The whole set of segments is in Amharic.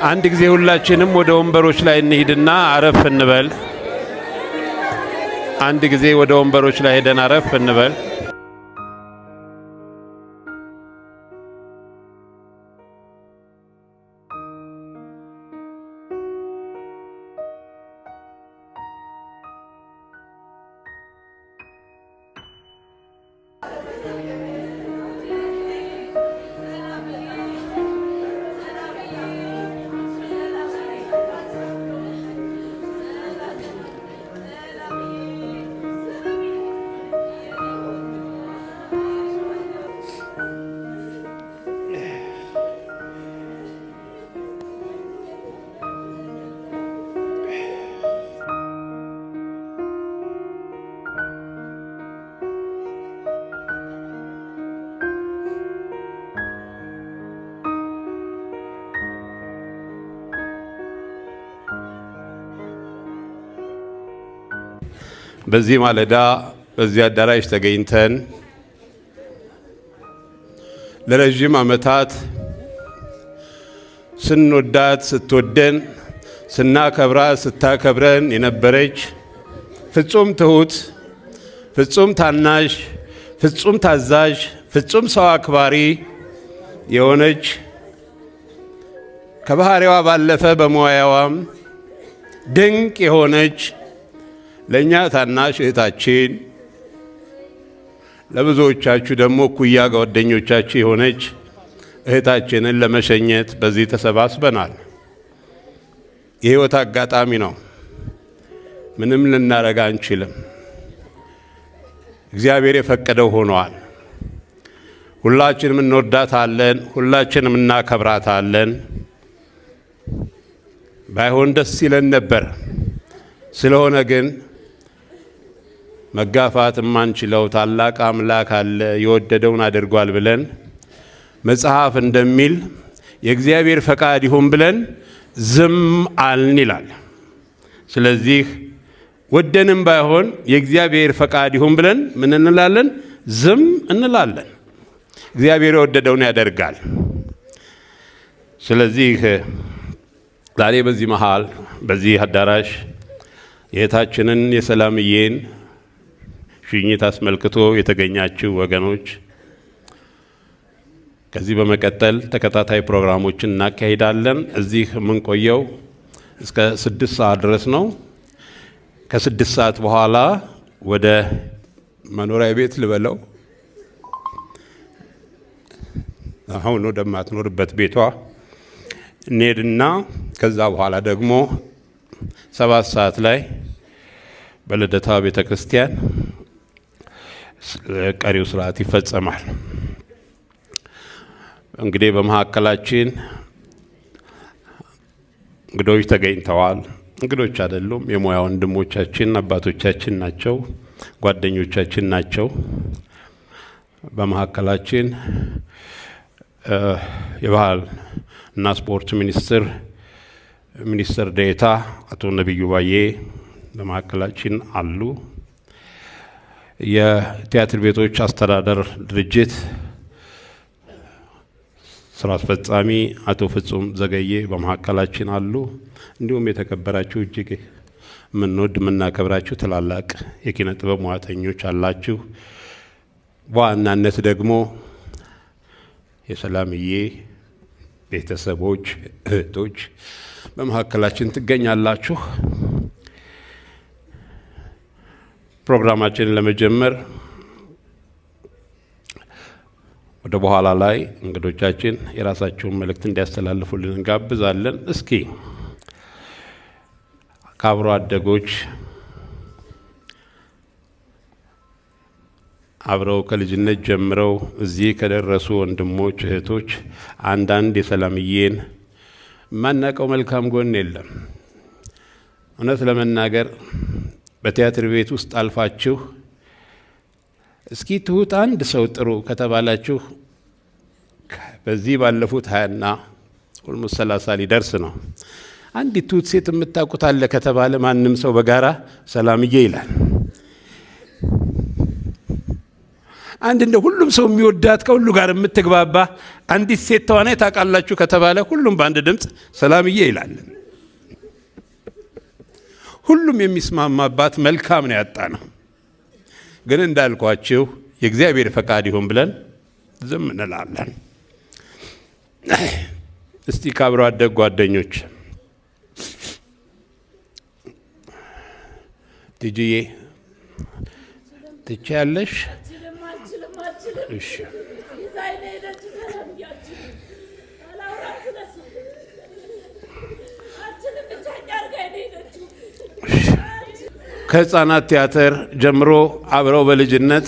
አንድ ጊዜ ሁላችንም ወደ ወንበሮች ላይ እንሂድና አረፍ እንበል። አንድ ጊዜ ወደ ወንበሮች ላይ ሄደን አረፍ እንበል። በዚህ ማለዳ በዚህ አዳራሽ ተገኝተን ለረጅም ዓመታት ስንወዳት ስትወደን ስናከብራት ስታከብረን የነበረች ፍጹም ትሁት፣ ፍጹም ታናሽ፣ ፍጹም ታዛዥ፣ ፍጹም ሰው አክባሪ የሆነች ከባህሪዋ ባለፈ በሙያዋም ድንቅ የሆነች ለኛ ታናሽ እህታችን ለብዙዎቻችሁ ደግሞ ኩያ ጓደኞቻችሁ የሆነች እህታችንን ለመሸኘት በዚህ ተሰባስበናል። የህይወት አጋጣሚ ነው። ምንም ልናረጋ አንችልም። እግዚአብሔር የፈቀደው ሆኗል። ሁላችንም እንወዳታለን፣ ሁላችንም እናከብራታለን። ባይሆን ደስ ይለን ነበር። ስለሆነ ግን መጋፋት የማንችለው ታላቅ አምላክ አለ፣ የወደደውን አድርጓል ብለን መጽሐፍ እንደሚል የእግዚአብሔር ፈቃድ ይሁን ብለን ዝም አልን ይላል። ስለዚህ ወደንም ባይሆን የእግዚአብሔር ፈቃድ ይሁን ብለን ምን እንላለን? ዝም እንላለን። እግዚአብሔር የወደደውን ያደርጋል። ስለዚህ ዛሬ በዚህ መሃል በዚህ አዳራሽ የእህታችንን የሰላምዬን ሽኝት አስመልክቶ የተገኛችሁ ወገኖች ከዚህ በመቀጠል ተከታታይ ፕሮግራሞችን እናካሂዳለን። እዚህ የምንቆየው እስከ 6 ሰዓት ድረስ ነው። ከ6 ሰዓት በኋላ ወደ መኖሪያ ቤት ልበለው አሁን ወደማትኖርበት ቤቷ እንሄድና ከዛ በኋላ ደግሞ 7 ሰዓት ላይ በልደታ ቤተክርስቲያን ቀሪው ስርዓት ይፈጸማል። እንግዲህ በመሐከላችን እንግዶች ተገኝተዋል። እንግዶች አይደሉም፣ የሙያ ወንድሞቻችን አባቶቻችን ናቸው፣ ጓደኞቻችን ናቸው። በመሐከላችን የባህል እና ስፖርት ሚኒስትር ዴኤታ አቶ ነብዩ ባዬ በመሐከላችን አሉ። የቲያትር ቤቶች አስተዳደር ድርጅት ስራ አስፈጻሚ አቶ ፍጹም ዘገየ በመሐከላችን አሉ። እንዲሁም የተከበራችሁ እጅግ ምንወድ ምናከብራችሁ ትላላቅ የኪነ ጥበብ ሙያተኞች አላችሁ። በዋናነት ደግሞ የሰላምዬ ቤተሰቦች፣ እህቶች በመሐከላችን ትገኛላችሁ። ፕሮግራማችንን ለመጀመር ወደ በኋላ ላይ እንግዶቻችን የራሳቸውን መልእክት እንዲያስተላልፉልን እንጋብዛለን። እስኪ ከአብሮ አደጎች አብረው ከልጅነት ጀምረው እዚህ ከደረሱ ወንድሞች እህቶች አንዳንድ የሰላምዬን ማናቀው መልካም ጎን የለም። እውነት ለመናገር በቲያትር ቤት ውስጥ አልፋችሁ እስኪ ትሁት አንድ ሰው ጥሩ ከተባላችሁ በዚህ ባለፉት 20ና ኦልሞስት 30 ሊደርስ ነው። አንዲት ትሁት ሴት የምታውቁት አለ ከተባለ ማንም ሰው በጋራ ሰላምዬ ይላል። አንድ እንደ ሁሉም ሰው የሚወዳት ከሁሉ ጋር የምትግባባ አንዲት ሴት ተዋናይ ታውቃላችሁ ከተባለ ሁሉም በአንድ ድምፅ ሰላምዬ ይላል። ሁሉም የሚስማማባት መልካም ነው ያጣነው። ግን እንዳልኳችሁ የእግዚአብሔር ፈቃድ ይሁን ብለን ዝም እንላለን። እስቲ ካብሮ አደግ ጓደኞች ትጂዬ ትቻለሽ? እሺ ከሕፃናት ቲያትር ጀምሮ አብረው በልጅነት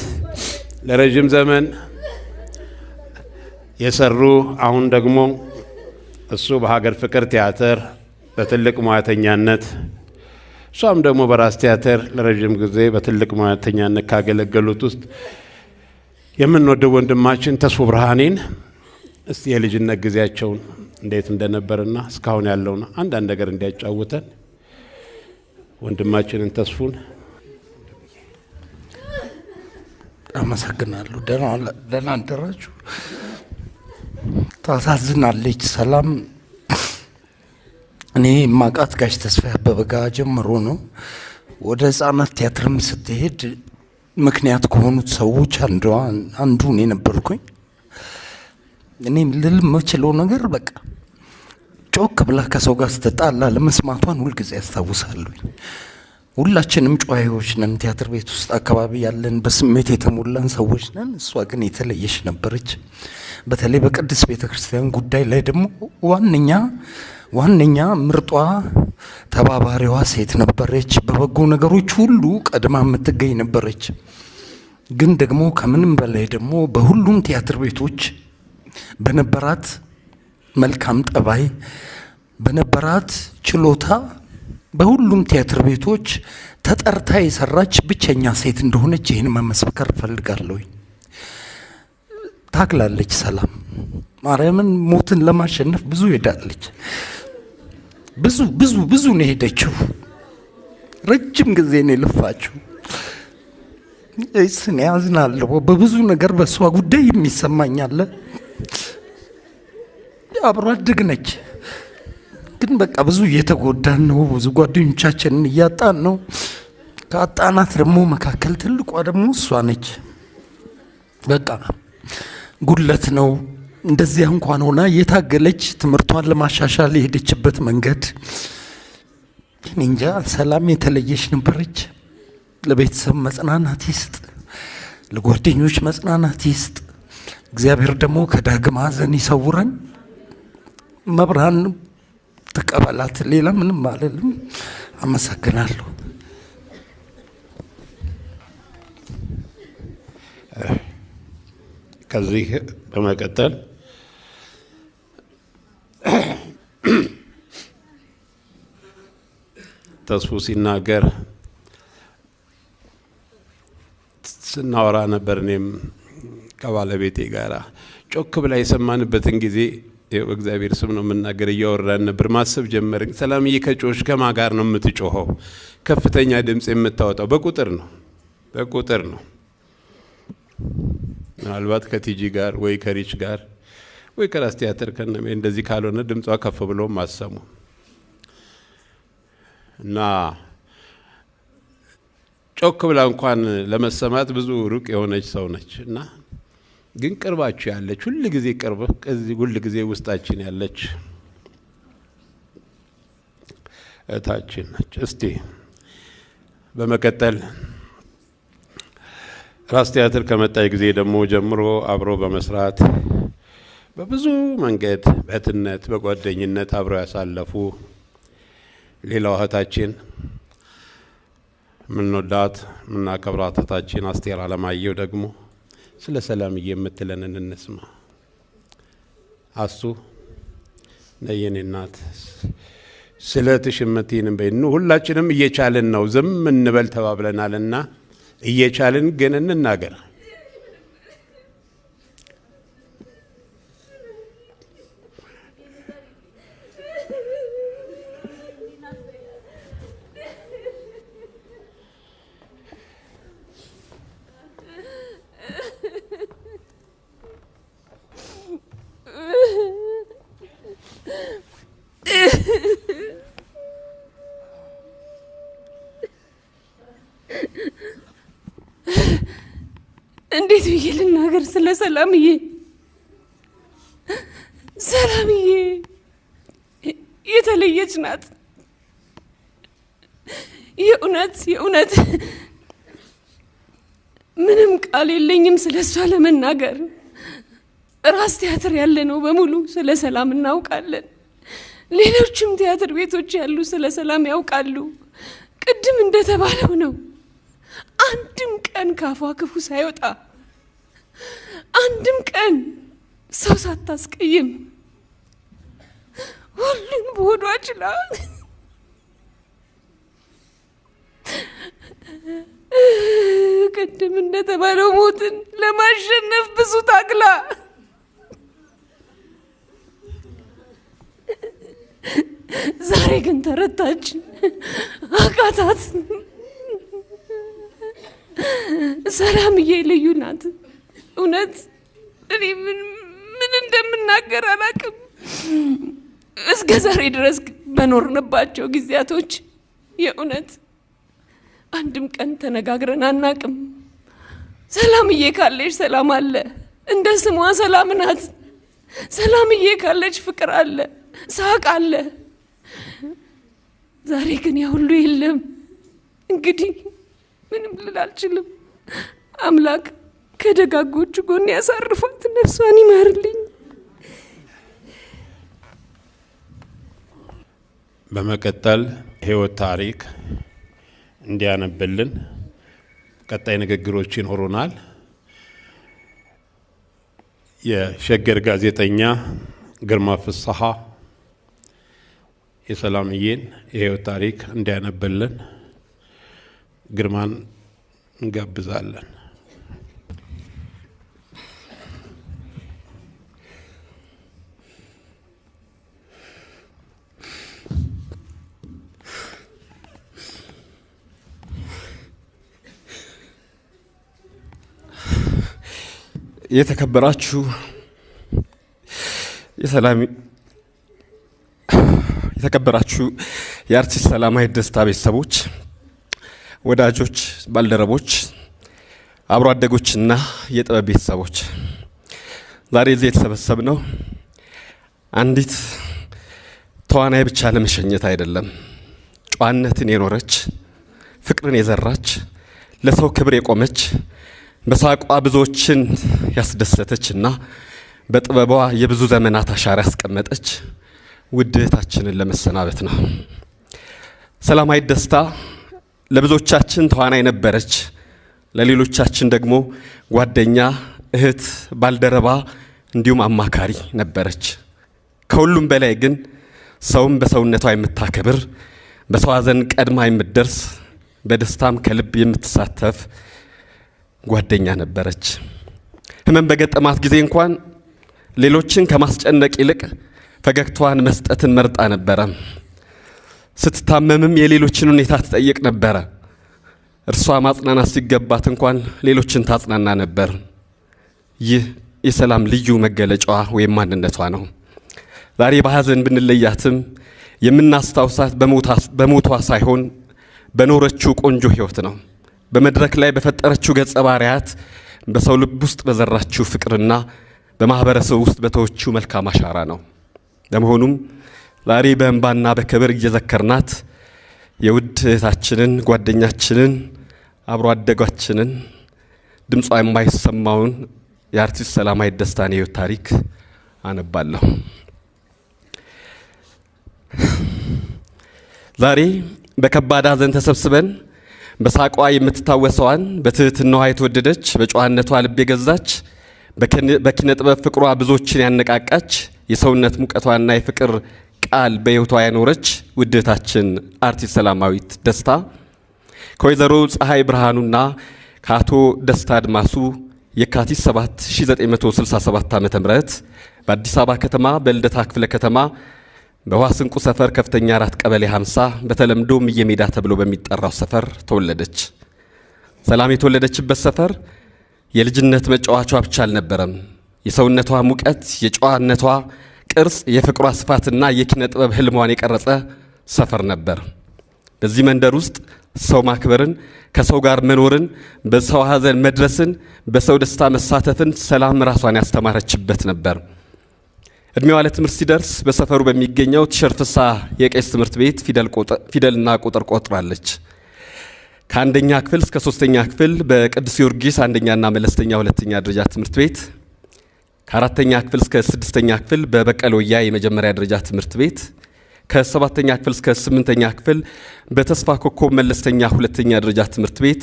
ለረጅም ዘመን የሰሩ አሁን ደግሞ እሱ በሀገር ፍቅር ቲያትር በትልቅ ሙያተኛነት እሷም ደግሞ በራስ ቲያትር ለረጅም ጊዜ በትልቅ ሙያተኛነት ካገለገሉት ውስጥ የምንወደው ወንድማችን ተስፉ ብርሃኔን እስቲ የልጅነት ጊዜያቸውን እንዴት እንደነበርና እስካሁን ያለውን አንዳንድ ነገር እንዲያጫውተን ወንድማችንን ተስፉን አመሰግናለሁ። ደህና አደራችሁ። ታሳዝናለች ሰላም። እኔ ማቃት ጋሽ ተስፋዬ አበበ ጋር ጀምሮ ነው። ወደ ሕፃናት ቲያትርም ስትሄድ ምክንያት ከሆኑት ሰዎች አንዱ እኔ ነበርኩኝ። እኔም ልል የምችለው ነገር በቃ ጮክ ብላ ከሰው ጋር ስትጣላ ለመስማቷን ሁልጊዜ ያስታውሳለሁ። ሁላችንም ጨዋዮች ነን፣ ቲያትር ቤት ውስጥ አካባቢ ያለን በስሜት የተሞላን ሰዎች ነን። እሷ ግን የተለየች ነበረች። በተለይ በቅድስት ቤተ ክርስቲያን ጉዳይ ላይ ደግሞ ዋነኛ ምርጧ ተባባሪዋ ሴት ነበረች። በበጎ ነገሮች ሁሉ ቀድማ የምትገኝ ነበረች። ግን ደግሞ ከምንም በላይ ደግሞ በሁሉም ቲያትር ቤቶች በነበራት መልካም ጠባይ በነበራት ችሎታ በሁሉም ቲያትር ቤቶች ተጠርታ የሰራች ብቸኛ ሴት እንደሆነች ይህን መመስከር ፈልጋለሁ። ታግላለች ሰላም ማርያምን ሞትን ለማሸነፍ ብዙ ሄዳለች። ብዙ ነው ሄደችው። ረጅም ጊዜ ነው የለፋችው። እኔ ያዝናለሁ በብዙ ነገር በሷ ጉዳይ የሚሰማኛል። አብሮ አደግ ነች። ግን በቃ ብዙ እየተጎዳን ነው። ብዙ ጓደኞቻችንን እያጣን ነው። ከአጣናት ደግሞ መካከል ትልቋ ደግሞ እሷ ነች። በቃ ጉድለት ነው። እንደዚያ እንኳን ሆና እየታገለች ትምህርቷን ለማሻሻል የሄደችበት መንገድ እኔ እንጃ። ሰላም የተለየች ነበረች። ለቤተሰብ መጽናናት ይስጥ፣ ለጓደኞች መጽናናት ይስጥ። እግዚአብሔር ደግሞ ከዳግም ሐዘን ይሰውረን። መብርሃን ተቀበላት። ሌላ ምንም አልልም። አመሰግናለሁ። ከዚህ በመቀጠል ተስፉ ሲናገር ስናወራ ነበር። እኔም ከባለቤቴ ጋር ጮክ ብላ የሰማንበትን ጊዜ በእግዚአብሔር ስም ነው የምናገር እያወራን ነበር። ማሰብ ጀመርን። ሰላምዬ ከጮሽ ከማ ጋር ነው የምትጮኸው? ከፍተኛ ድምፅ የምታወጣው በቁጥር ነው። ምናልባት ከቲጂ ጋር ወይ ከሪች ጋር ወይ ከራስ ቲያትር ከነሜ እንደዚህ ካልሆነ ድምጿ ከፍ ብሎ ማሰሙ እና ጮክ ብላ እንኳን ለመሰማት ብዙ ሩቅ የሆነች ሰው ነች እና ግን ቅርባችሁ ያለች ሁሉ ጊዜ ሁሉ ጊዜ ውስጣችን ያለች እታችን ነች። እስቲ በመቀጠል ራስ ቲያትር ከመጣ ጊዜ ደግሞ ጀምሮ አብሮ በመስራት በብዙ መንገድ በእህትነት በጓደኝነት አብረው ያሳለፉ ሌላው እህታችን ምንወዳት ምናከብራት እህታችን አስቴር አለማየሁ ደግሞ ስለ ሰላምዬ የምትለንን እንስማ። አሱ ነየኔ እናት ስለ ትሽመቲንም በእኑ ሁላችንም እየቻልን ነው ዝም እንበል ተባብለናልና እየቻልን ግን እንናገር። እንዴት ብዬ ልናገር ስለ ሰላምዬ? ሰላምዬ የተለየች ናት። የእውነት ምንም ቃል የለኝም ስለሷ ለመናገር። ራስ ቲያትር ያለ ነው በሙሉ ስለ ሰላም እናውቃለን። ሌሎችም ቲያትር ቤቶች ያሉ ስለ ሰላም ያውቃሉ። ቅድም እንደተባለው ነው። አንድም ቀን ካፏ ክፉ ሳይወጣ፣ አንድም ቀን ሰው ሳታስቀይም ሁሉን በሆዷ ችላ ቅድም እንደተባለው ሞትን ለማሸነፍ ብዙ ታግላ ዛሬ ግን ተረታች፣ አቃታት። ሰላምዬ ልዩ ናት። እውነት እኔ ምን እንደምናገር አላውቅም። እስከ ዛሬ ድረስ በኖርንባቸው ጊዜያቶች የእውነት አንድም ቀን ተነጋግረን አናውቅም። ሰላምዬ ካለች ሰላም አለ፣ እንደ ስሟ ሰላም ናት። ሰላምዬ ካለች ፍቅር አለ፣ ሳቅ አለ። ዛሬ ግን ያ ሁሉ የለም። እንግዲህ ምንም ልል አልችልም። አምላክ ከደጋጎቹ ጎን ያሳርፋት፣ ነፍሷን ይማርልኝ። በመቀጠል ህይወት ታሪክ እንዲያነብልን ቀጣይ ንግግሮች ይኖሩናል። የሸገር ጋዜጠኛ ግርማ ፍስሐ የሰላምዬን የህይወት ታሪክ እንዲያነብልን ግርማን እንጋብዛለን። የተከበራችሁ የአርቲስት ሰላማዊት ደስታ ቤተሰቦች፣ ወዳጆች፣ ባልደረቦች፣ አብሮ አደጎችና የጥበብ ቤተሰቦች፣ ዛሬ እዚህ የተሰበሰብነው አንዲት ተዋናይ ብቻ ለመሸኘት አይደለም። ጨዋነትን የኖረች፣ ፍቅርን የዘራች፣ ለሰው ክብር የቆመች፣ በሳቋ ብዙዎችን ያስደሰተችና በጥበቧ የብዙ ዘመናት አሻራ ያስቀመጠች ውድ እህታችንን ለመሰናበት ነው። ሰላማዊት ደስታ ለብዙዎቻችን ተዋናይ ነበረች፣ ለሌሎቻችን ደግሞ ጓደኛ፣ እህት፣ ባልደረባ እንዲሁም አማካሪ ነበረች። ከሁሉም በላይ ግን ሰውም በሰውነቷ የምታከብር፣ በሰው ሐዘን ቀድማ የምትደርስ፣ በደስታም ከልብ የምትሳተፍ ጓደኛ ነበረች። ህመም በገጠማት ጊዜ እንኳን ሌሎችን ከማስጨነቅ ይልቅ ፈገግታዋን መስጠትን መርጣ ነበረ። ስትታመምም የሌሎችን ሁኔታ ትጠይቅ ነበረ። እርሷ ማጽናናት ሲገባት እንኳን ሌሎችን ታጽናና ነበር። ይህ የሰላም ልዩ መገለጫዋ ወይም ማንነቷ ነው። ዛሬ በሐዘን ብንለያትም የምናስታውሳት በሞቷ ሳይሆን በኖረችው ቆንጆ ህይወት ነው። በመድረክ ላይ በፈጠረችው ገጸ ባህሪያት፣ በሰው ልብ ውስጥ በዘራችው ፍቅርና በማህበረሰብ ውስጥ በተወችው መልካም አሻራ ነው። ለመሆኑም ዛሬ በእንባና በክብር እየዘከርናት የውድ እህታችንን፣ ጓደኛችንን፣ አብሮ አደጋችንን ድምጿ የማይሰማውን የአርቲስት ሰላማዊት ደስታን የህይወት ታሪክ አነባለሁ። ዛሬ በከባድ ሐዘን ተሰብስበን በሳቋ የምትታወሰዋን፣ በትህትናዋ የተወደደች፣ በጨዋነቷ ልብ የገዛች፣ በኪነ ጥበብ ፍቅሯ ብዙዎችን ያነቃቃች፣ የሰውነት ሙቀቷና የፍቅር ቃል በህይወቷ ያኖረች ውድ እህታችን አርቲስት ሰላማዊት ደስታ ከወይዘሮ ፀሐይ ብርሃኑና ከአቶ ደስታ አድማሱ የካቲት 7 1967 ዓ.ም በአዲስ አበባ ከተማ በልደታ ክፍለ ከተማ በዋስንቁ ሰፈር ከፍተኛ 4 ቀበሌ 50 በተለምዶ ምየሜዳ ተብሎ በሚጠራው ሰፈር ተወለደች። ሰላም የተወለደችበት ሰፈር የልጅነት መጫወቻ ብቻ አልነበረም። የሰውነቷ ሙቀት፣ የጨዋነቷ ቅርጽ፣ የፍቅሯ ስፋትና የኪነ ጥበብ ህልሟን የቀረጸ ሰፈር ነበር። በዚህ መንደር ውስጥ ሰው ማክበርን፣ ከሰው ጋር መኖርን፣ በሰው ሐዘን መድረስን፣ በሰው ደስታ መሳተፍን ሰላም ራሷን ያስተማረችበት ነበር። እድሜዋ ለትምህርት ሲደርስ በሰፈሩ በሚገኘው ቲሸርፍሳ የቄስ ትምህርት ቤት ፊደልና ቁጥር ቆጥራለች። ከአንደኛ ክፍል እስከ 3ኛ ክፍል በቅዱስ ጊዮርጊስ አንደኛና መለስተኛ ሁለተኛ ደረጃ ትምህርት ቤት፣ ከ4ኛ ክፍል እስከ 6ኛ ክፍል በበቀለ ወያ የመጀመሪያ ደረጃ ትምህርት ቤት፣ ከ7ኛ ክፍል እስከ 8ኛ ክፍል በተስፋ ኮከብ መለስተኛ ሁለተኛ ደረጃ ትምህርት ቤት፣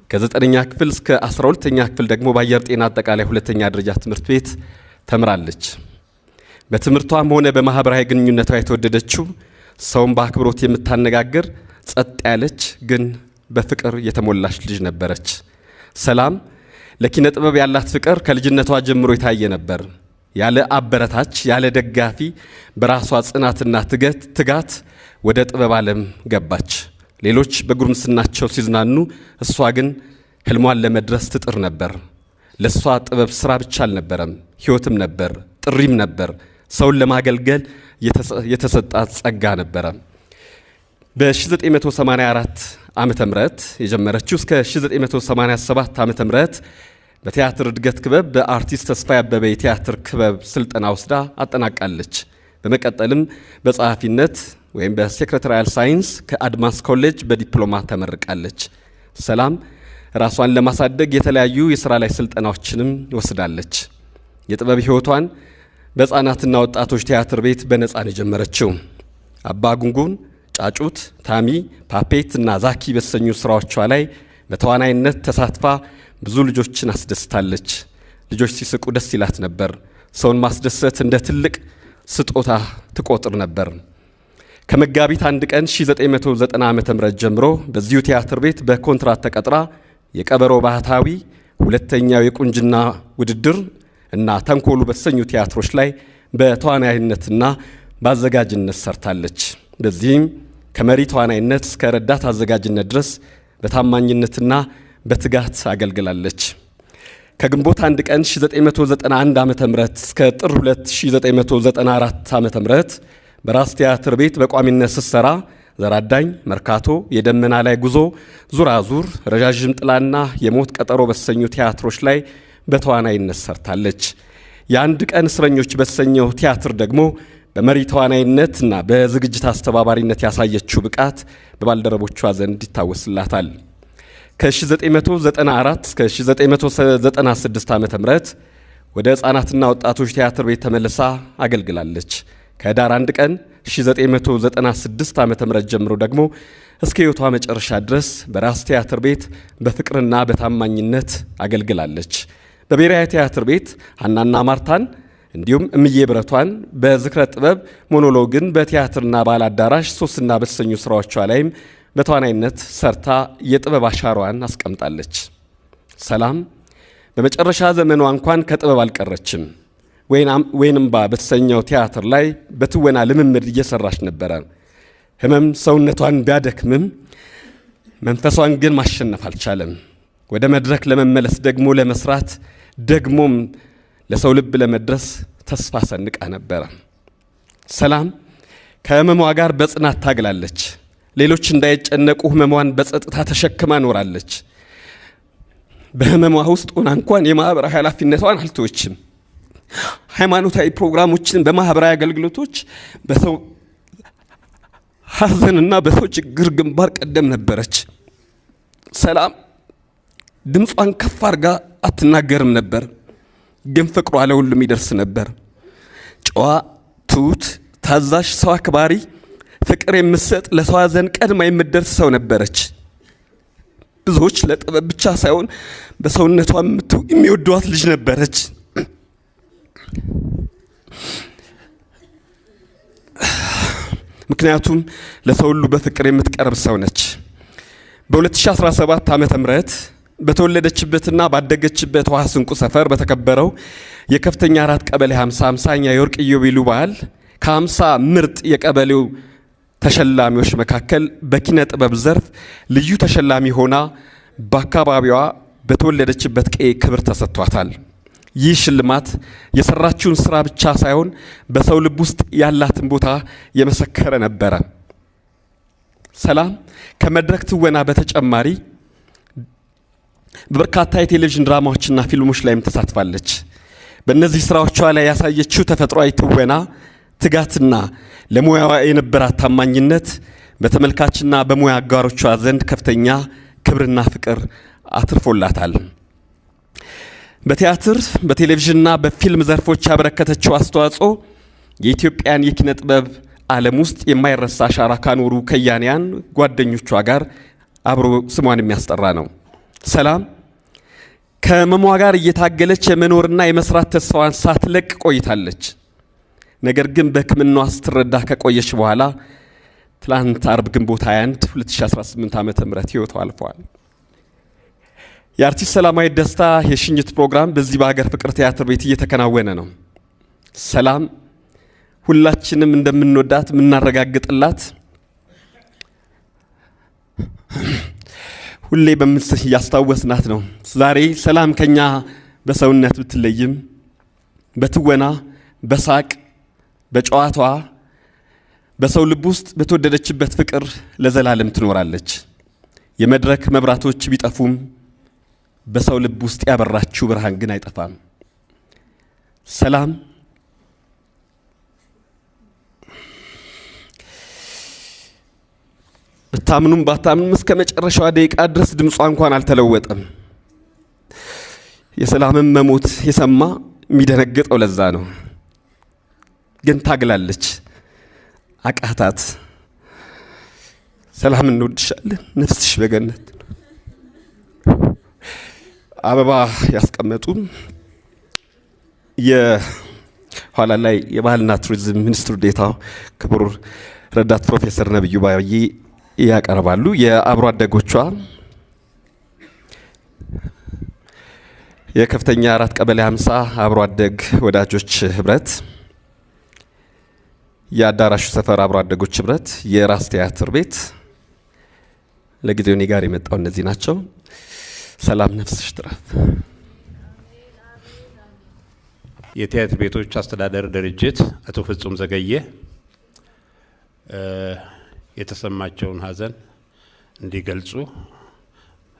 ከ9ኛ ክፍል እስከ 12ኛ ክፍል ደግሞ በአየር ጤና አጠቃላይ ሁለተኛ ደረጃ ትምህርት ቤት ተምራለች። በትምህርቷም ሆነ በማህበራዊ ግንኙነቷ የተወደደችው ሰውን በአክብሮት የምታነጋግር ጸጥ ያለች ግን በፍቅር የተሞላች ልጅ ነበረች። ሰላም ለኪነ ጥበብ ያላት ፍቅር ከልጅነቷ ጀምሮ የታየ ነበር። ያለ አበረታች ያለ ደጋፊ በራሷ ጽናትና ትጋት ወደ ጥበብ ዓለም ገባች። ሌሎች በጉርምስናቸው ሲዝናኑ እሷ ግን ህልሟን ለመድረስ ትጥር ነበር። ለሷ ጥበብ ስራ ብቻ አልነበረም፣ ህይወትም ነበር፣ ጥሪም ነበር። ሰውን ለማገልገል የተሰጣት ጸጋ ነበረ። በ1984 ዓመተ ምህረት የጀመረችው እስከ 1987 ዓመተ ምህረት በቲያትር እድገት ክበብ በአርቲስት ተስፋዬ አበበ የቲያትር ክበብ ስልጠና ወስዳ አጠናቃለች። በመቀጠልም በጸሐፊነት ወይም በሴክሬታሪያል ሳይንስ ከአድማስ ኮሌጅ በዲፕሎማ ተመርቃለች። ሰላም ራሷን ለማሳደግ የተለያዩ የሥራ ላይ ስልጠናዎችንም ወስዳለች። የጥበብ ህይወቷን በሕፃናትና ወጣቶች ቲያትር ቤት በነፃ ነው የጀመረችው። አባ ጉንጉን፣ ጫጩት፣ ታሚ፣ ፓፔት እና ዛኪ በተሰኙ ስራዎቿ ላይ በተዋናይነት ተሳትፋ ብዙ ልጆችን አስደስታለች። ልጆች ሲስቁ ደስ ይላት ነበር። ሰውን ማስደሰት እንደ ትልቅ ስጦታ ትቆጥር ነበር። ከመጋቢት 1 ቀን 1990 ዓ.ም ጀምሮ በዚሁ ቲያትር ቤት በኮንትራት ተቀጥራ የቀበሮ ባህታዊ፣ ሁለተኛው የቁንጅና ውድድር እና ተንኮሉ በተሰኙ ቲያትሮች ላይ በተዋናይነትና በአዘጋጅነት ሰርታለች። በዚህም ከመሪ ተዋናይነት እስከ ረዳት አዘጋጅነት ድረስ በታማኝነትና በትጋት አገልግላለች። ከግንቦት 1 ቀን 1991 ዓ.ም እስከ ጥር 1994 ዓ.ም በራስ ቲያትር ቤት በቋሚነት ስትሰራ ዘራዳኝ፣ መርካቶ፣ የደመና ላይ ጉዞ፣ ዙራዙር፣ ረዣዥም ጥላና የሞት ቀጠሮ በተሰኙ ቲያትሮች ላይ በተዋናይነት ሰርታለች። የአንድ ቀን እስረኞች በተሰኘው ቲያትር ደግሞ በመሪ ተዋናይነትና በዝግጅት አስተባባሪነት ያሳየችው ብቃት በባልደረቦቿ ዘንድ ይታወስላታል። ከ1994 እስከ 1996 ዓ.ም ወደ ሕፃናትና ወጣቶች ቲያትር ቤት ተመልሳ አገልግላለች። ከዳር 1 ቀን 1996 ዓ.ም ጀምሮ ደግሞ እስከ ሕይወቷ መጨረሻ ድረስ በራስ ቲያትር ቤት በፍቅርና በታማኝነት አገልግላለች። በብሔራዊ ቲያትር ቤት ሀናና ማርታን እንዲሁም እምዬ ብረቷን በዝክረ ጥበብ ሞኖሎግን በቲያትርና ባህል አዳራሽ 3ና በተሰኙ ስራዎቿ ላይም በተዋናይነት ሰርታ የጥበብ አሻሯን አስቀምጣለች። ሰላም በመጨረሻ ዘመኗ እንኳን ከጥበብ አልቀረችም። ወይንምባ በተሰኘው ቲያትር ላይ በትወና ልምምድ እየሰራች ነበረ። ህመም ሰውነቷን ቢያደክምም መንፈሷን ግን ማሸነፍ አልቻለም። ወደ መድረክ ለመመለስ ደግሞ ለመስራት ደግሞም ለሰው ልብ ለመድረስ ተስፋ ሰንቃ ነበረ። ሰላም ከህመሟ ጋር በጽናት ታግላለች። ሌሎች እንዳይጨነቁ ህመሟን በጸጥታ ተሸክማ ኖራለች። በህመሟ ውስጥ ሆና እንኳን የማህበራዊ ኃላፊነቷን አልተወችም። ሃይማኖታዊ ፕሮግራሞችን በማህበራዊ አገልግሎቶች በሰው ሐዘንና በሰው ችግር ግንባር ቀደም ነበረች። ሰላም ድምጿን ከፍ አድርጋ አትናገርም ነበር፣ ግን ፍቅሯ ለሁሉም ይደርስ ነበር። ጨዋ፣ ትሁት፣ ታዛዥ፣ ሰው አክባሪ፣ ፍቅር የምትሰጥ ለሰው ሐዘን ቀድማ የምትደርስ ሰው ነበረች። ብዙዎች ለጥበብ ብቻ ሳይሆን በሰውነቷ የሚወዷት ልጅ ነበረች። ምክንያቱም ለሰው ሁሉ በፍቅር የምትቀርብ ሰው ነች። በ2017 ዓመተ ምህረት በተወለደችበትና ባደገችበት ውሃ ስንቁ ሰፈር በተከበረው የከፍተኛ 4 ቀበሌ 50ኛ የወርቅ ኢዮቤልዩ በዓል ከ50 ምርጥ የቀበሌው ተሸላሚዎች መካከል በኪነ ጥበብ ዘርፍ ልዩ ተሸላሚ ሆና በአካባቢዋ በተወለደችበት ቀይ ክብር ተሰጥቷታል። ይህ ሽልማት የሰራችውን ስራ ብቻ ሳይሆን በሰው ልብ ውስጥ ያላትን ቦታ የመሰከረ ነበረ። ሰላም ከመድረክ ትወና በተጨማሪ በርካታ የቴሌቪዥን ድራማዎችና ፊልሞች ላይም ተሳትፋለች። በእነዚህ ስራዎቿ ላይ ያሳየችው ተፈጥሯዊ ትወና፣ ትጋትና ለሙያዋ የነበራት ታማኝነት በተመልካችና በሙያ አጋሮቿ ዘንድ ከፍተኛ ክብርና ፍቅር አትርፎላታል። በቲያትር በቴሌቪዥንና በፊልም ዘርፎች ያበረከተችው አስተዋጽኦ የኢትዮጵያን የኪነ ጥበብ ዓለም ውስጥ የማይረሳ አሻራ ካኖሩ ከያንያን ጓደኞቿ ጋር አብሮ ስሟን የሚያስጠራ ነው። ሰላም ከመሟ ጋር እየታገለች የመኖርና የመስራት ተስፋዋን ሳትለቅ ቆይታለች። ነገር ግን በሕክምናዋ ስትረዳ ከቆየች በኋላ ትላንት አርብ ግንቦት 21 2018 ዓመተ ምህረት ህይወቷ አልፏል። የአርቲስት ሰላማዊት ደስታ የሽኝት ፕሮግራም በዚህ በሀገር ፍቅር ቲያትር ቤት እየተከናወነ ነው። ሰላም ሁላችንም እንደምንወዳት የምናረጋግጥላት ሁሌ ያስታወስናት ነው። ዛሬ ሰላም ከኛ በሰውነት ብትለይም በትወና በሳቅ በጨዋታዋ በሰው ልብ ውስጥ በተወደደችበት ፍቅር ለዘላለም ትኖራለች። የመድረክ መብራቶች ቢጠፉም በሰው ልብ ውስጥ ያበራችው ብርሃን ግን አይጠፋም። ሰላም ብታምኑም ባታምኑም እስከ መጨረሻዋ ደቂቃ ድረስ ድምጿ እንኳን አልተለወጠም። የሰላምን መሞት የሰማ የሚደነግጠው ለዛ ነው። ግን ታግላለች፣ አቃታት። ሰላም እንወድሻለን፣ ነፍስሽ በገነት። አበባ ያስቀመጡ የኋላ ላይ የባህልና ቱሪዝም ሚኒስትር ዴኤታው ክቡር ረዳት ፕሮፌሰር ነብዩ ባዬ ያቀርባሉ። የአብሮ አደጎቿ የከፍተኛ 4 ቀበሌ 50 አብሮ አደግ ወዳጆች ህብረት፣ የአዳራሹ ሰፈር አብሮ አደጎች ህብረት፣ የራስ ቲያትር ቤት ለጊዜው እኔ ጋር የመጣው እነዚህ ናቸው። ሰላም ነፍስሽ ትረፍ። የቲያትር ቤቶች አስተዳደር ድርጅት አቶ ፍጹም ዘገየ የተሰማቸውን ሀዘን እንዲገልጹ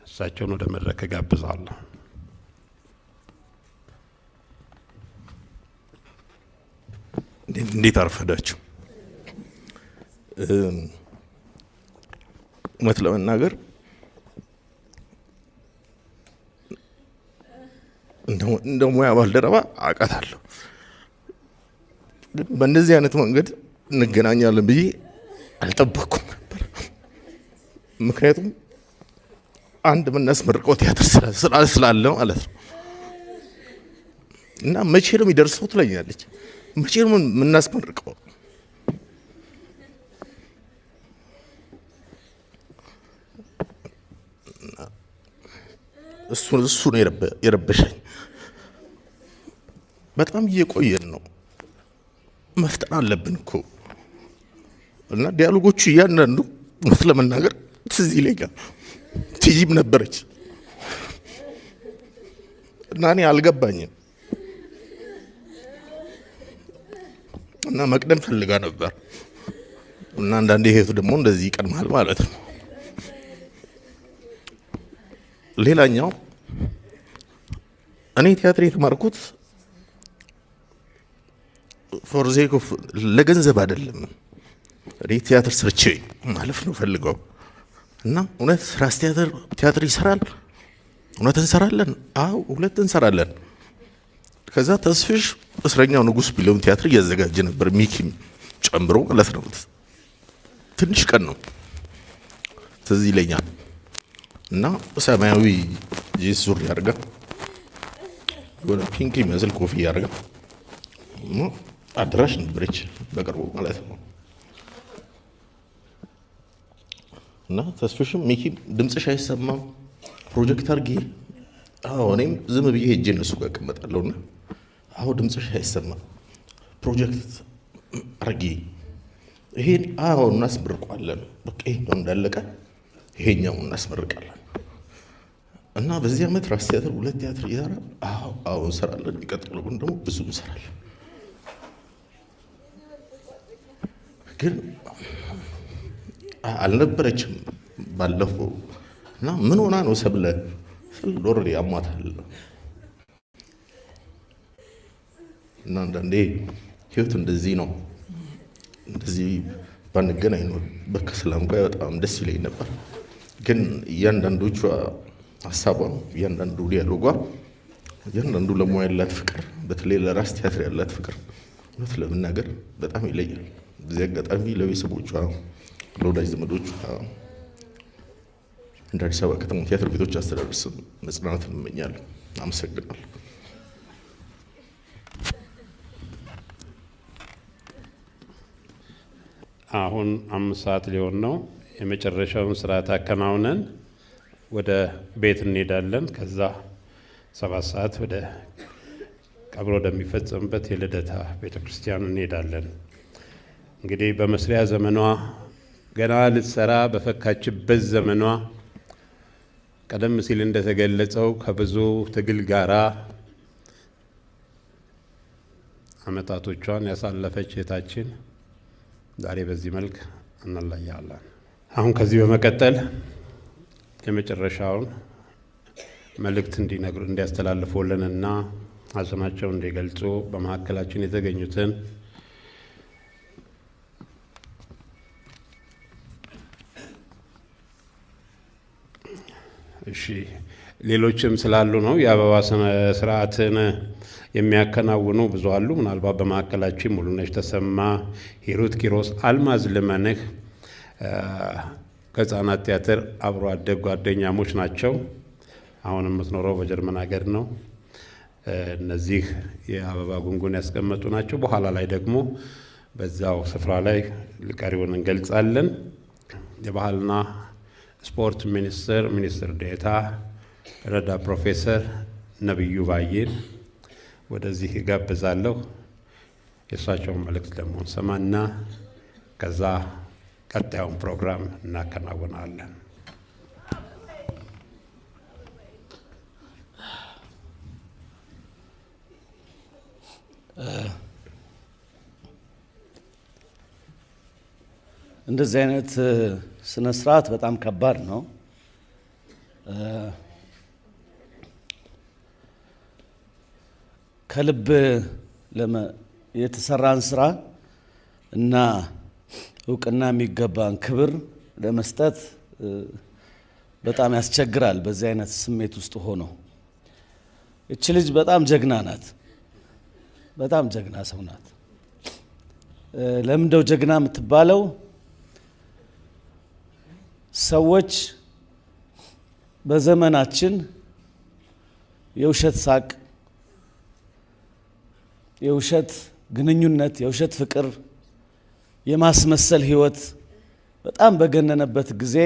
እሳቸውን ወደ መድረክ ጋብዛለሁ። እንዴት አርፈዳችሁ? እውነት ለመናገር እንደ ሙያ ባልደረባ አውቃታለሁ። በእንደዚህ አይነት መንገድ እንገናኛለን ብዬ አልጠበቅኩም ነበር። ምክንያቱም አንድ የምናስመርቀው ቲያትር ስላለ ማለት ነው። እና መቼ ነው የሚደርሰው ትለኛለች። መቼ ነው የምናስመርቀው? እሱ ነው የረበሸኝ። በጣም እየቆየን ነው፣ መፍጠን አለብን እኮ። እና ዲያሎጎቹ እያንዳንዱ እውነት ለመናገር ትዝ ይለኛል። ትይም ነበረች እና እኔ አልገባኝም እና መቅደም ፈልጋ ነበር። እና አንዳንዴ ህይወት ደግሞ እንደዚህ ይቀድማል ማለት ነው። ሌላኛው እኔ ቲያትር የተማርኩት ፎርዜኮ ለገንዘብ አይደለም። እኔ ቲያትር ሰርቼ ማለፍ ነው ፈልገው እና እውነት ራስ ቲያትር ይሰራል። እውነት እንሰራለን። አዎ እውነት እንሰራለን። ከዛ ተስፍሽ እስረኛው ንጉስ ቢለውን ቲያትር እያዘጋጀ ነበር፣ ሚኪም ጨምሮ ማለት ነው። ትንሽ ቀን ነው ትዝ ይለኛል። እና ሰማያዊ ጂንስ ሱሪ አድርጋ የሆነ ፒንክ የሚመስል ኮፍያ አድርጋ አድራሽ ነበረች በቅርቡ ማለት ነው። እና ተስፍሽም ሚኪም ድምፅሽ አይሰማም ፕሮጀክት አድርጊ። አዎ እኔም ዝም ብዬ ሄጄ እነሱ ጋር እቀመጣለሁና አዎ ድምፅሽ አይሰማም ፕሮጀክት አድርጊ፣ ይሄን አዎ እናስመርቀዋለን፣ በቃ ይሄኛው እንዳለቀ ይሄኛው እናስመርቃለን። እና በዚህ ዓመት ራስ ቲያትር 2 ቲያትር ይሰራል። አዎ እንሰራለን። የሚቀጥለው ግን ደግሞ ብዙ እንሰራለን። ግን አልነበረችም ባለፈው እና ምን ሆና ነው ሰብለ ስል ኦልሬዲ አሟታል እና አንዳንዴ ህይወት እንደዚህ ነው እንደዚህ ባንገናኝ ነው በከሰላም ጋር በጣም ደስ ይለኝ ነበር ግን እያንዳንዶቹ ሀሳቧ እያንዳንዱ ዲያሎጓ እያንዳንዱ ለሙያ ያላት ፍቅር በተለይ ለራስ ቲያትር ያላት ፍቅር እውነት ለመናገር በጣም ይለያል በዚህ አጋጣሚ ለቤተሰቦቿ ለወዳጅ ዘመዶቿ እንደ አዲስ አበባ ከተማ ቲያትር ቤቶች አስተዳደር ስም መጽናናትን እመኛለሁ አመሰግናለሁ አሁን 5 ሰዓት ሊሆን ነው የመጨረሻውን ስርዓት አከናውነን ወደ ቤት እንሄዳለን ከዛ 7 ሰዓት ወደ ቀብር ወደሚፈጸምበት የልደታ ቤተክርስቲያን እንሄዳለን እንግዲህ በመስሪያ ዘመኗ ገና ልትሰራ በፈካችበት ዘመኗ ቀደም ሲል እንደተገለጸው ከብዙ ትግል ጋራ አመታቶቿን ያሳለፈች እህታችን ዛሬ በዚህ መልክ እንለያለን አሁን ከዚህ በመቀጠል የመጨረሻውን መልእክት እንዲያስተላልፉልንና ሀዘናቸውን እንዲገልጹ በመካከላችን የተገኙትን እሺ ሌሎችም ስላሉ ነው የአበባ ስርዓትን የሚያከናውኑ ብዙ አሉ ምናልባት በመካከላችን ሙሉነሽ ተሰማ ሂሩት ኪሮስ አልማዝ ልመንህ ከህፃናት ቲያትር አብሮ አደግ ጓደኛሞች ናቸው አሁንም የምትኖረው በጀርመን ሀገር ነው እነዚህ የአበባ ጉንጉን ያስቀመጡ ናቸው በኋላ ላይ ደግሞ በዛው ስፍራ ላይ ቀሪውን እንገልጻለን የባህልና ስፖርት ሚኒስትር ዴኤታ ረዳት ፕሮፌሰር ነብዩ ባዬን ወደዚህ ጋብዛለሁ የእሳቸውን መልእክት ደግሞ እንሰማና ከዛ ቀጣዩን ፕሮግራም እናከናውናለን እንደዚህ አይነት ስነ ስርዓት በጣም ከባድ ነው ከልብ የተሰራን ስራ እና እውቅና የሚገባን ክብር ለመስጠት በጣም ያስቸግራል በዚህ አይነት ስሜት ውስጥ ሆኖ እቺ ልጅ በጣም ጀግና ናት በጣም ጀግና ሰው ናት ለምንድነው ጀግና የምትባለው ሰዎች በዘመናችን የውሸት ሳቅ የውሸት ግንኙነት የውሸት ፍቅር የማስመሰል ህይወት በጣም በገነነበት ጊዜ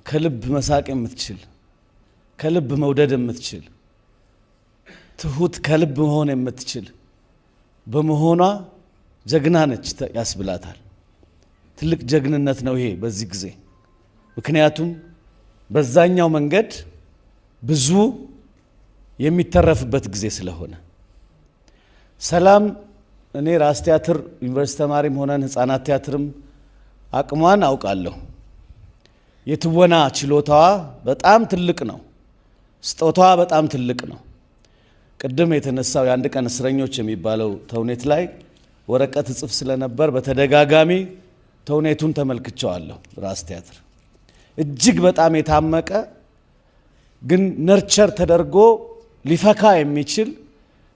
ከልብ መሳቅ የምትችል ከልብ መውደድ የምትችል ትሁት ከልብ መሆን የምትችል በመሆኗ ጀግና ነች ያስብላታል ትልቅ ጀግንነት ነው ይሄ በዚህ ጊዜ ምክንያቱም በዛኛው መንገድ ብዙ የሚተረፍበት ጊዜ ስለሆነ ሰላም እኔ ራስ ቲያትር ዩኒቨርሲቲ ተማሪም ሆነን ህፃናት ቲያትርም አቅሟን አውቃለሁ የትወና ችሎታዋ በጣም ትልቅ ነው ስጦታዋ በጣም ትልቅ ነው ቅድም የተነሳው የአንድ ቀን እስረኞች የሚባለው ተውኔት ላይ ወረቀት ጽፍ ስለነበር በተደጋጋሚ ተውኔቱን ተመልክቻለሁ ራስ ቲያትር እጅግ በጣም የታመቀ ግን ነርቸር ተደርጎ ሊፈካ የሚችል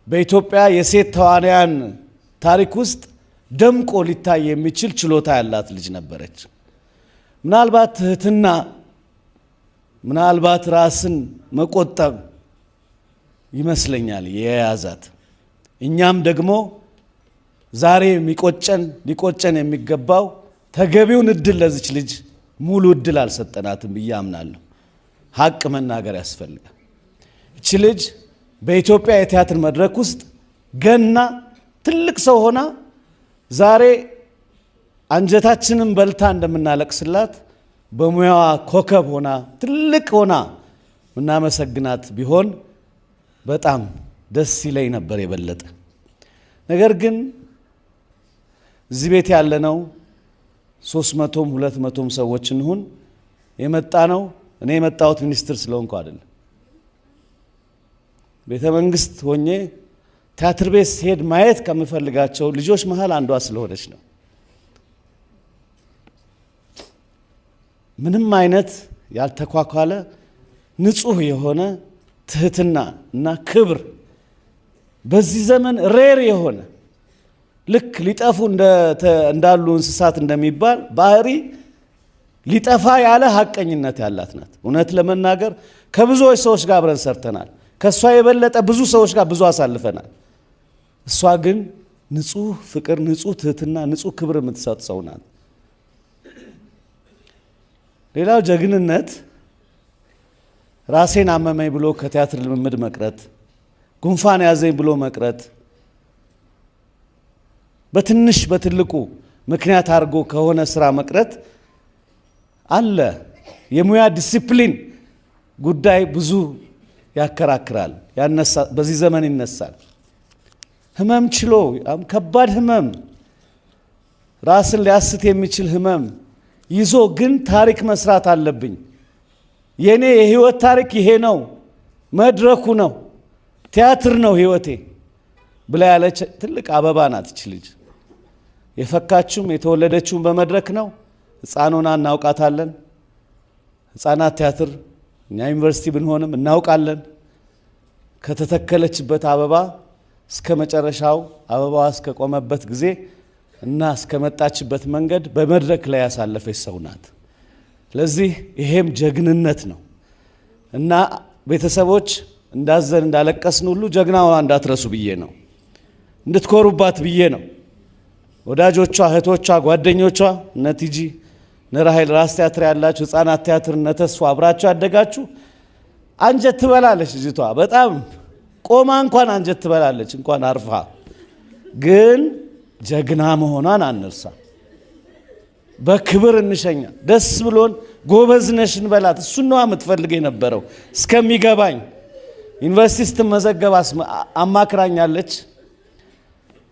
በኢትዮጵያ የሴት ተዋናያን ታሪክ ውስጥ ደምቆ ሊታይ የሚችል ችሎታ ያላት ልጅ ነበረች ምናልባት ትህትና ምናልባት ራስን መቆጠብ ይመስለኛል የያዛት እኛም ደግሞ ዛሬ ሊቆጨን የሚገባው ተገቢውን እድል ለዚች ልጅ ሙሉ እድል አልሰጠናትም ብያምናለሁ ሀቅ መናገር ያስፈልጋል እቺ ልጅ በኢትዮጵያ የቲያትር መድረክ ውስጥ ገና ትልቅ ሰው ሆና ዛሬ አንጀታችንን በልታ እንደምናለቅስላት በሙያዋ ኮከብ ሆና ትልቅ ሆና ምናመሰግናት ቢሆን በጣም ደስ ይለኝ ነበር የበለጠ ነገር ግን እዚህ ቤት ያለነው 300ም 200ም ሰዎች እንሁን የመጣ ነው። እኔ የመጣሁት ሚኒስትር ስለሆንኩ አይደለም። ቤተ መንግስት ሆኜ ቲያትር ቤት ሄድ ማየት ከምፈልጋቸው ልጆች መሃል አንዷ ስለሆነች ነው። ምንም አይነት ያልተኳኳለ ንጹህ የሆነ ትህትና እና ክብር በዚህ ዘመን ሬር የሆነ ልክ ሊጠፉ እንዳሉ እንስሳት እንደሚባል ባህሪ ሊጠፋ ያለ ሐቀኝነት ያላት ናት። እውነት ለመናገር ከብዙዎች ሰዎች ጋር አብረን ሰርተናል። ከሷ የበለጠ ብዙ ሰዎች ጋር ብዙ አሳልፈናል። እሷ ግን ንጹህ ፍቅር፣ ንጹህ ትህትና፣ ንጹህ ክብር የምትሰጥ ሰው ናት። ሌላው ጀግንነት ራሴን አመመኝ ብሎ ከቲያትር ልምምድ መቅረት፣ ጉንፋን ያዘኝ ብሎ መቅረት፣ በትንሽ በትልቁ ምክንያት አድርጎ ከሆነ ስራ መቅረት አለ። የሙያ ዲሲፕሊን ጉዳይ ብዙ ያከራክራል፣ በዚህ ዘመን ይነሳል። ህመም ችሎ ከባድ ህመም፣ ራስን ሊያስት የሚችል ህመም ይዞ ግን ታሪክ መስራት አለብኝ፣ የኔ የህይወት ታሪክ ይሄ ነው፣ መድረኩ ነው፣ ቲያትር ነው ህይወቴ ብላ ያለች ትልቅ አበባ ናት እች ልጅ። የፈካችውም የተወለደችውም በመድረክ ነው። ህፃኑና እናውቃታለን። ህፃናት ቲያትር እኛ ዩኒቨርሲቲ ብንሆንም እናውቃለን። ከተተከለችበት አበባ እስከ መጨረሻው አበባዋ እስከ ቆመበት ጊዜ እና እስከ መጣችበት መንገድ በመድረክ ላይ ያሳለፈች ሰው ናት። ስለዚህ ይሄም ጀግንነት ነው እና ቤተሰቦች እንዳዘን እንዳለቀስን ሁሉ ጀግናዋ እንዳትረሱ ብዬ ነው፣ እንድትኮሩባት ብዬ ነው። ወዳጆቿ፣ እህቶቿ፣ ጓደኞቿ እነ ቲጂ እነ ራሄል ራስ ቲያትር ያላችሁ፣ ህፃናት ቲያትር እነ ተስፋ አብራችሁ ያደጋችሁ አንጀት ትበላለች ልጅቷ። በጣም ቆማ እንኳን አንጀት ትበላለች እንኳን አርፋ። ግን ጀግና መሆኗን አንርሳ። በክብር እንሸኛ፣ ደስ ብሎን ጎበዝ ነሽ እንበላት። እሱን ነው የምትፈልግ የነበረው እስከሚገባኝ። ዩኒቨርሲቲ ስትመዘገብ አማክራኛለች።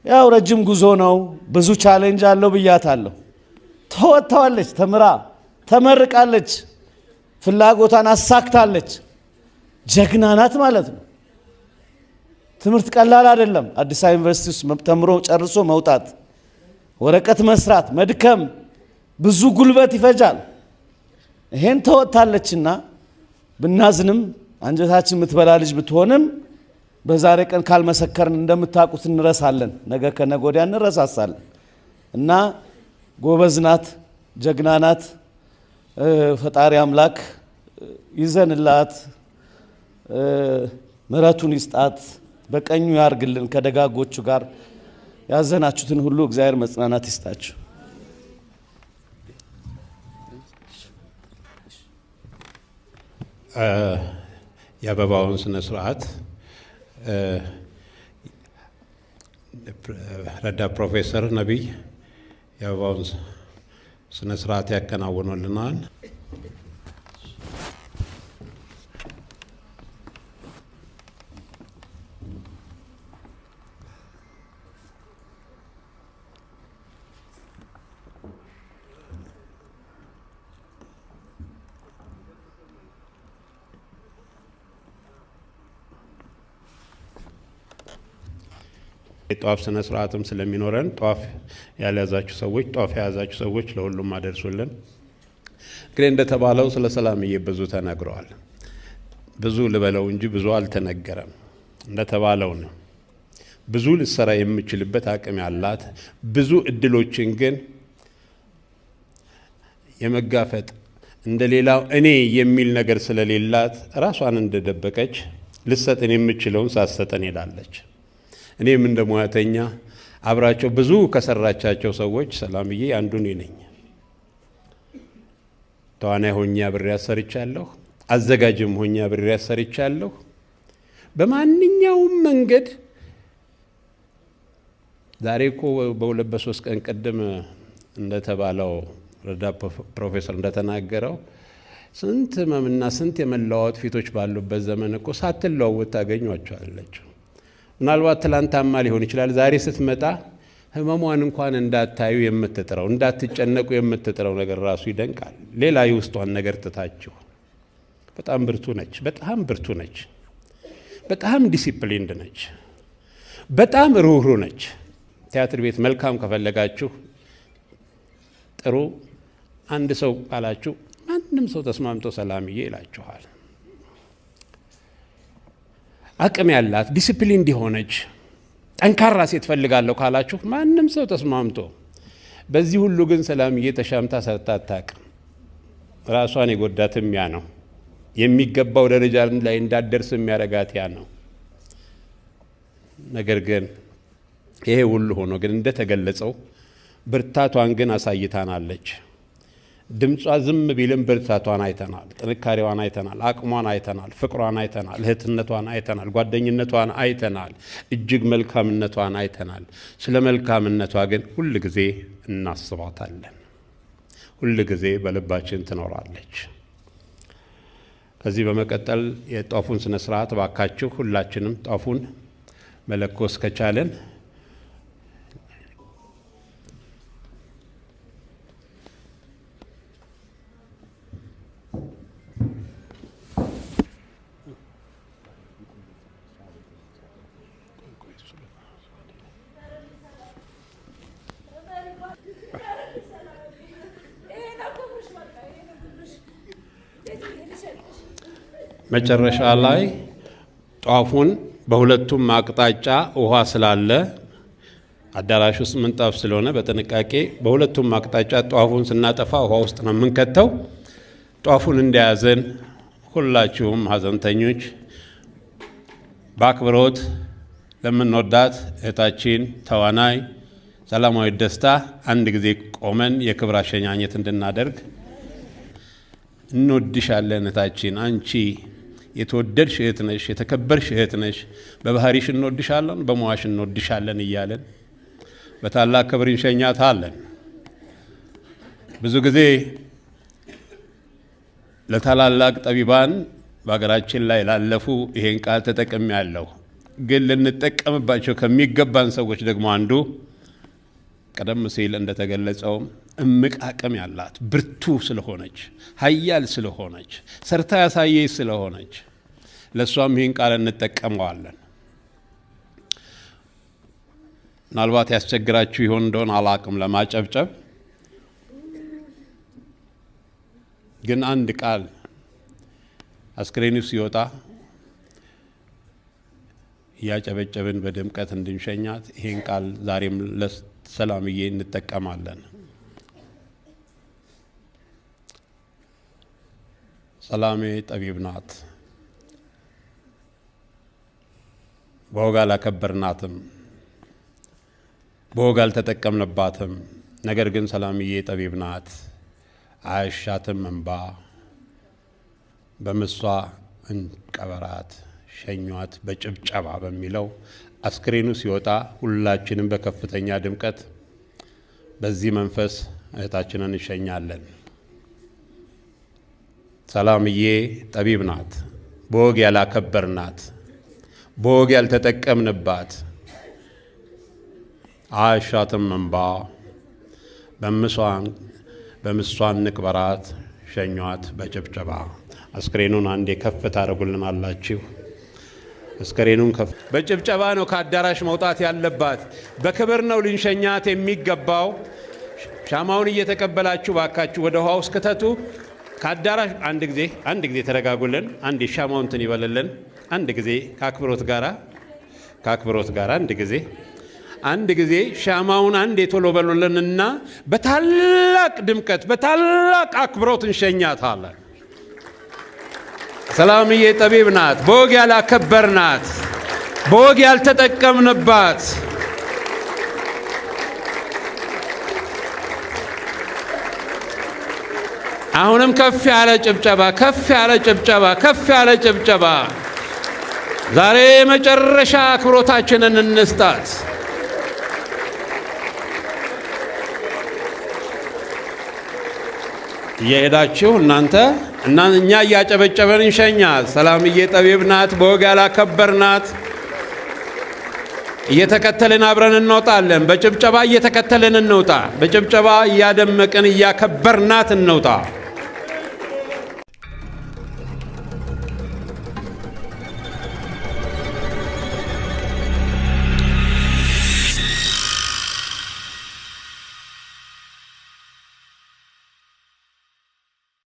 ያው ረጅም ጉዞ ነው፣ ብዙ ቻሌንጅ አለው ብያታለሁ። ተወጥተዋለች፣ ተምራ ተመርቃለች፣ ፍላጎቷን አሳክታለች። ጀግና ናት ማለት ነው። ትምህርት ቀላል አይደለም። አዲስ አበባ ዩኒቨርሲቲ ውስጥ ተምሮ ጨርሶ መውጣት፣ ወረቀት መስራት፣ መድከም፣ ብዙ ጉልበት ይፈጃል። ይሄን ተወጥታለችና ብናዝንም አንጀታችን የምትበላ ልጅ ብትሆንም በዛሬ ቀን ካልመሰከርን እንደምታውቁት እንረሳለን፣ ነገ ከነገ ወዲያ እንረሳሳለን። እና ጎበዝ ናት፣ ጀግና ናት። ፈጣሪ አምላክ ይዘንላት፣ ምሕረቱን ይስጣት፣ በቀኙ ያርግልን። ከደጋጎቹ ጋር ያዘናችሁትን ሁሉ እግዚአብሔር መጽናናት ይስጣችሁ። የአበባውን ስነ ስርዓት ረዳት ፕሮፌሰር ነቢይ የአበባውን ስነ ስርዓት ያከናውኑልናል። ጧፍ ስነ ስርዓትም ስለሚኖረን ጧፍ ያልያዛችሁ ሰዎች፣ ጧፍ የያዛችሁ ሰዎች ለሁሉም አደርሱልን። እንግዲህ እንደተባለው ስለ ሰላምዬ ብዙ ተነግረዋል። ብዙ ልበለው እንጂ ብዙ አልተነገረም። እንደተባለው ነው። ብዙ ልሰራ የምችልበት አቅም ያላት፣ ብዙ እድሎችን ግን የመጋፈጥ እንደሌላው እኔ የሚል ነገር ስለሌላት ራሷን እንደደበቀች ልሰጥን የምችለውን ሳሰጠን ሄዳለች። እኔም እንደ ሙያተኛ አብራቸው ብዙ ከሰራቻቸው ሰዎች ሰላምዬ አንዱ ነኝ። ተዋናይ ሆኜ አብሬያት ሰርቻለሁ። አዘጋጅም ሆኜ አብሬያት ሰርቻለሁ። በማንኛውም መንገድ ዛሬ እኮ በሁለት በሶስት ቀን ቀደም እንደተባለው ረዳት ፕሮፌሰር እንደተናገረው ስንት ህመምና ስንት የመለዋወጥ ፊቶች ባሉበት ዘመን እኮ ሳትለዋወጥ ታገኟቸዋለች። ምናልባት ትላንታማ ሊሆን ይችላል። ዛሬ ስትመጣ ህመሟን እንኳን እንዳታዩ የምትጥረው እንዳትጨነቁ የምትጥረው ነገር ራሱ ይደንቃል። ሌላ የውስጧን ነገር ትታችሁ በጣም ብርቱ ነች። በጣም ብርቱ ነች። በጣም ዲሲፕሊንድ ነች። በጣም ሩህሩህ ነች። ቲያትር ቤት መልካም ከፈለጋችሁ ጥሩ አንድ ሰው ካላችሁ ማንም ሰው ተስማምቶ ሰላምዬ ይላችኋል። አቅም ያላት ዲሲፕሊንድ የሆነች ጠንካራ ሴት ፈልጋለሁ ካላችሁ ማንም ሰው ተስማምቶ። በዚህ ሁሉ ግን ሰላምዬ ተሻምታ ሰርታ አታውቅም። ራሷን የጎዳትም ያ ነው። የሚገባው ደረጃ ላይ እንዳትደርስ የሚያረጋት ያ ነው። ነገር ግን ይሄ ሁሉ ሆኖ ግን እንደተገለጸው ብርታቷን ግን አሳይታናለች። ድምጿ ዝም ቢልም ብርታቷን አይተናል፣ ጥንካሬዋን አይተናል፣ አቅሟን አይተናል፣ ፍቅሯን አይተናል፣ እህትነቷን አይተናል፣ ጓደኝነቷን አይተናል፣ እጅግ መልካምነቷን አይተናል። ስለ መልካምነቷ ግን ሁል ጊዜ እናስባታለን። ሁል ጊዜ በልባችን ትኖራለች። ከዚህ በመቀጠል የጧፉን ስነ ስርዓት ባካችሁ ሁላችንም ጧፉን መለኮስ ከቻለን መጨረሻ ላይ ጧፉን በሁለቱም አቅጣጫ ውሃ ስላለ አዳራሽ ውስጥ ምንጣፍ ስለሆነ በጥንቃቄ በሁለቱም አቅጣጫ ጧፉን ስናጠፋ ውሃ ውስጥ ነው የምንከተው። ጧፉን እንደያዘን ሁላችሁም ሀዘንተኞች በአክብሮት ለምንወዳት እህታችን ተዋናይ ሰላማዊት ደስታ አንድ ጊዜ ቆመን የክብር አሸኛኘት እንድናደርግ እንወድሻለን። እህታችን አንቺ የተወደድሽ እህት ነሽ፣ የተከበርሽ እህት ነሽ። በባህሪሽ እንወድሻለን፣ በመዋሽ እንወድሻለን እያለን በታላቅ ክብር እንሸኛታለን። ብዙ ጊዜ ለታላላቅ ጠቢባን በሀገራችን ላይ ላለፉ ይሄን ቃል ተጠቅሜያለሁ። ግን ልንጠቀምባቸው ከሚገባን ሰዎች ደግሞ አንዱ ቀደም ሲል እንደተገለጸውም እምቅ አቅም ያላት ብርቱ ስለሆነች ኃያል ስለሆነች ሰርታ ያሳየች ስለሆነች ለሷም ይህን ቃል እንጠቀመዋለን። ምናልባት ያስቸግራችሁ ይሆን እንደሆነ አላቅም ለማጨብጨብ፣ ግን አንድ ቃል አስክሬኑ ሲወጣ እያጨበጨብን በድምቀት እንድንሸኛት ይህን ቃል ዛሬም ለሰላምዬ እንጠቀማለን። ሰላሜ ጠቢብ ናት፣ በወግ አላከበርናትም፣ በወግ አልተጠቀምንባትም። ነገር ግን ሰላምዬ ጠቢብ ናት፣ አያሻትም እንባ፣ በምሷ እንቀበራት፣ ሸኟት በጭብጨባ በሚለው አስክሬኑ ሲወጣ ሁላችንም በከፍተኛ ድምቀት በዚህ መንፈስ እህታችንን እንሸኛለን። ሰላምዬ ጠቢብ ናት፣ በወግ ያላከበርናት፣ በወግ ያልተጠቀምንባት፣ አያሻትም እንባ፣ በምሷን ንቅበራት፣ ሸኟት በጭብጨባ። አስክሬኑን አንዴ ከፍ ታደርጉልናላችሁ። አስክሬኑን ከፍ በጭብጨባ ነው ከአዳራሽ መውጣት ያለባት። በክብር ነው ልንሸኛት የሚገባው። ሻማውን እየተቀበላችሁ ባካችሁ ወደ ውሃ ውስጥ ክተቱ። ከአዳራሽ አንድ ጊዜ ተረጋጉልን። አንድ ሻማውን እንትን ይበልልን። አንድ ጊዜ ከአክብሮት ጋር አንድ ጊዜ ሻማውን አንድ የቶሎ በሉልንና በታላቅ ድምቀት በታላቅ አክብሮት እንሸኛታለን። ሰላምዬ ጠቢብ ናት፣ በወግ ያላከበርናት፣ በወግ ያልተጠቀምንባት፣ አሁንም ከፍ ያለ ጭብጨባ። ዛሬ መጨረሻ አክብሮታችንን እንስጣት። እየሄዳችሁ እኛ እያጨበጨበን እንሸኛት። ሰላምዬ ጠቢብ ናት፣ በወግ ያላከበርናት፣ እየተከተልን አብረን እንወጣለን። በጭብጨባ እየተከተልን እንውጣ። በጭብጨባ እያደመቅን እያከበርናት እንውጣ።